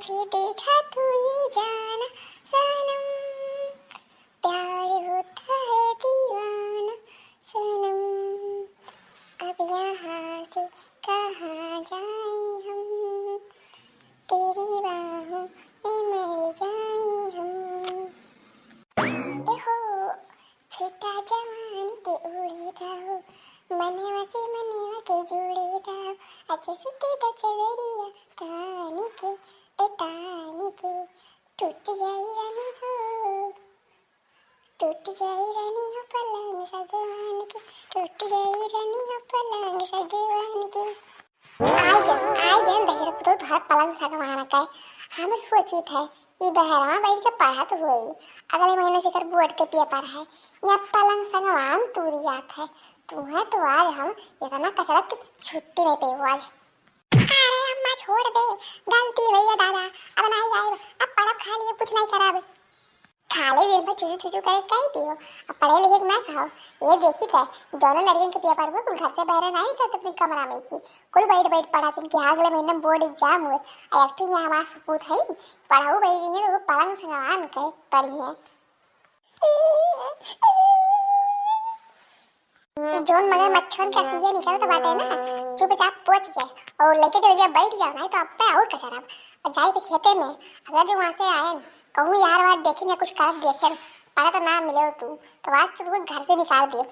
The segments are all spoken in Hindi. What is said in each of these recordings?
तुझे देखा तो ये जाना सनम, प्यार होता है दीवाना सनम, अब यहाँ से कहाँ जाए हम, तेरी बाहों में मर जाए हम। एहो छोटा जवानी के उड़े दाओ, मनवा से मनवा के जुड़े दाओ, अच्छे सुते द चवरिया तानी के ए तानी के, टूट जाई रानी हो, टूट जाई रानी हो पलंग सजवान के, टूट जाई रानी हो पलंग सजवान के। आई गए दहर तो तुहरा पलंग सजवान का हम सोची थे कि बहरा बैठ के पढ़ा तो हुई, अगले महीने से कर बोर्ड के पेपर है, या पलंग सजवान तूरी जात है तुम्हें, तो आज हम इतना कसरत छुट्टी नहीं पे आज। अरे अम्मा छोड़ दे, गलती हुई है दादा, अब नहीं आए, अब पढ़ब खा लिए कुछ नहीं कराब, खाले दिन में चुचू चुचू करे कह दियो, अब पढ़े लिखे ना खाओ। ये देखी थे दोनों लड़कियों के पेपर हुए, कुल घर से बहरे नहीं करते अपने कमरा में की, कुल बैठ बैठ पढ़ा कि अगले महीने बोर्ड एग्जाम हुए, और एक तो यहाँ हमारा सपूत है पढ़ाऊ बैठ गई तो पलंग सजवान के पढ़ी है। जोन मगर मच्छर का सीजन निकलता बाटे ना, चुपचाप पोछ के और लेके के जगह बैठ जाओ, नहीं तो अब पे और कसरब और जाए तो खेते में, अगर जो वहाँ से आए कहूँ यार बात देखेंगे कुछ कर देखे पढ़ा तो ना मिले तू, तो आज तो तुझे घर से निकाल दियो।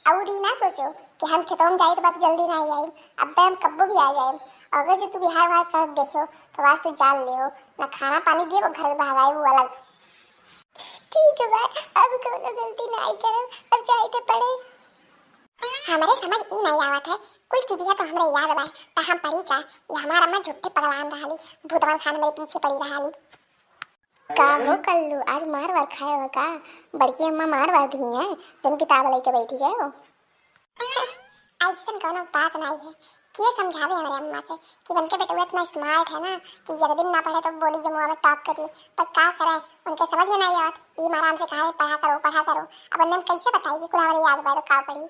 और ही ना सोचो कि हम खेतों में जाए तो बात जल्दी ना आए, अब हम कब्बो भी आ जाए, अगर जो तू बिहार बाहर कर देखो तो आज तू जान ले ना खाना पानी दिए वो घर भागाए वो अलग। ठीक है भाई, अब कोनो गलती नहीं करे, अब जाए तो पड़े। हमारे समझ ई नहीं आवत है, कुछ चीज़ें तो हमरे याद बा, ता हम पढ़ी का, ये हमारा अम्मा झुट्टे पगलान रहाली, भूतवान खान मेरे पीछे पड़ी रहाली। का हो कल्लू, आज मार वार खाए हो का? बड़की अम्मा मार वार दी है, जन किताब लेके बैठी गए हो। ऐसा कोनो बात नहीं है, ये समझावे हमारे अम्मा से कि बनके बेटा वो इतना स्मार्ट है ना कि जब दिन ना पढ़े तो बोली जमुआ में टॉप करी, पर क्या करे उनके समझ में नहीं आत, ये आराम से कहा पढ़ा करो, अब अन्नम कैसे बताई कि कुल हमारे याद बात का पड़ी।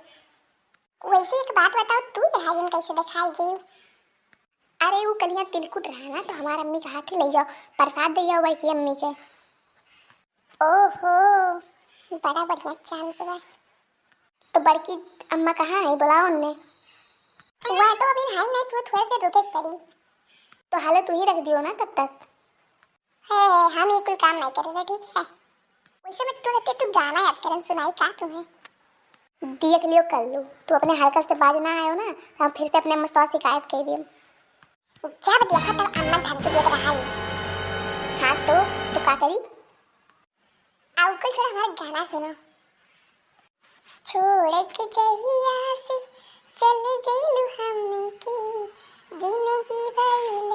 वैसे एक बात बताओ, तू ये हाजिन कैसे दिखाई गई? अरे वो कलियां तिलकुट रहा ना, तो हमारा अम्मी कहा कि ले जाओ प्रसाद दे जाओ भाई की अम्मी के। ओहो बड़ा बढ़िया चांस है। तो बड़की अम्मा कहाँ है, बुलाओ उन्हें। वह तो अभी हाई नहीं, तू थोड़ी देर रुके करी, तो हाले तू ही रख दियो ना तब तक। है हम ये कोई काम नहीं करेंगे ठीक है। वैसे मैं तो कहती तू गाना याद कर सुनाई का तुम्हें। देख लियो कल्लू, तू अपने हरकत से बाज ना आयो ना, हम फिर से अपने मस्तौर शिकायत कर दियो। जब देखा तब अम्मा धमकी देख रहा है। हाँ तो क्या करी? आओ कुछ थोड़ा हमारा गाना सुनो। छोड़ के जहिया से चले गए हमने की, जिंदगी भइल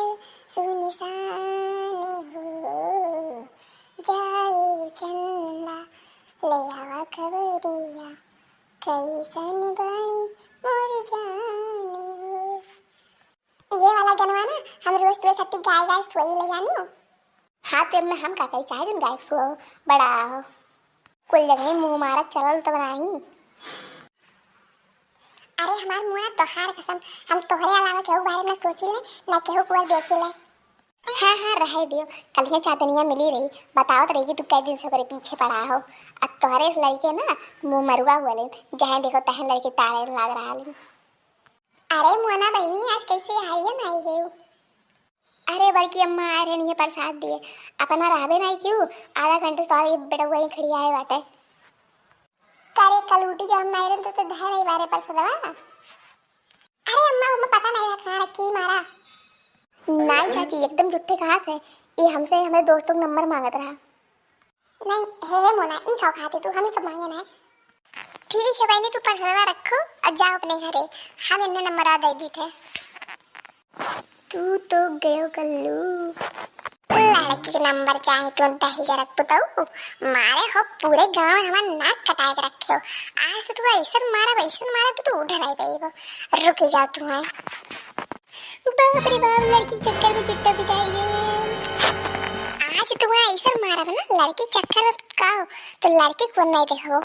सुनसान हो, जाए चंदा ले आवा खबरिया, कैसन बनी मोर जाने हो। ये वाला गाना ना हम रोज तुझे खत्ती गाय सोई ले जानी हो। हाँ तो में हम का कही चाहे तुम गायक सो बड़ा हो, कुल जगह मुंह मारा चलल तो बनाही। अरे हमार मुआ तोहार कसम, हम तोहरे अलावा केहू बारे में सोची ले ना केहू कुआर देखी ले। हाँ रह दियो, कल ही चांदनिया मिली रही, बताओ तो रही कि तू कई दिन से मेरे पीछे पड़ा हो, अब तोहरे इस लड़के ना मुंह मरुआ हुआ ले, जहाँ देखो तहन लड़के तारे लग रहा ले। अरे मुआना बहनी आज कैसे आई है ना आई गई? अरे बड़की अम्मा आ रहे नहीं प्रसाद दिए, अपना रहबे नहीं क्यों, आधा घंटे सॉरी बेटा वही खड़ी आए बाटे। करे कल उठी जब हम नहीं रहे तो धर नहीं बारे पर सदवा। अरे अम्मा उम्मा पता नहीं रखा रखी मारा। नहीं चाची एकदम झूठे कहा थे, ये हमसे हमारे दोस्तों का नंबर मांगत रहा। नहीं हे मोना ई खाओ खाते तू, हम ही कब मांगे ना। ठीक है बहनी तू परसवा रखो और जाओ अपने घरे, हम इन्हें नंबर आ दे दी थे। तू तो गयो कल्लू, लड़की के नंबर चाहिए तो दही जरा पुताऊ मारे हो पूरे गांव में हमारा नाक कटा के रखे हो, आज तो तू ऐसा मारा तो तू उठ नहीं पाई वो, रुक ही जा तू है। बाप रे बाप लड़की चक्कर में चिट्टा पिटाई आज तुम्हें ऐसा मारा ना, लड़की चक्कर में का हो तो लड़की को नहीं देखो।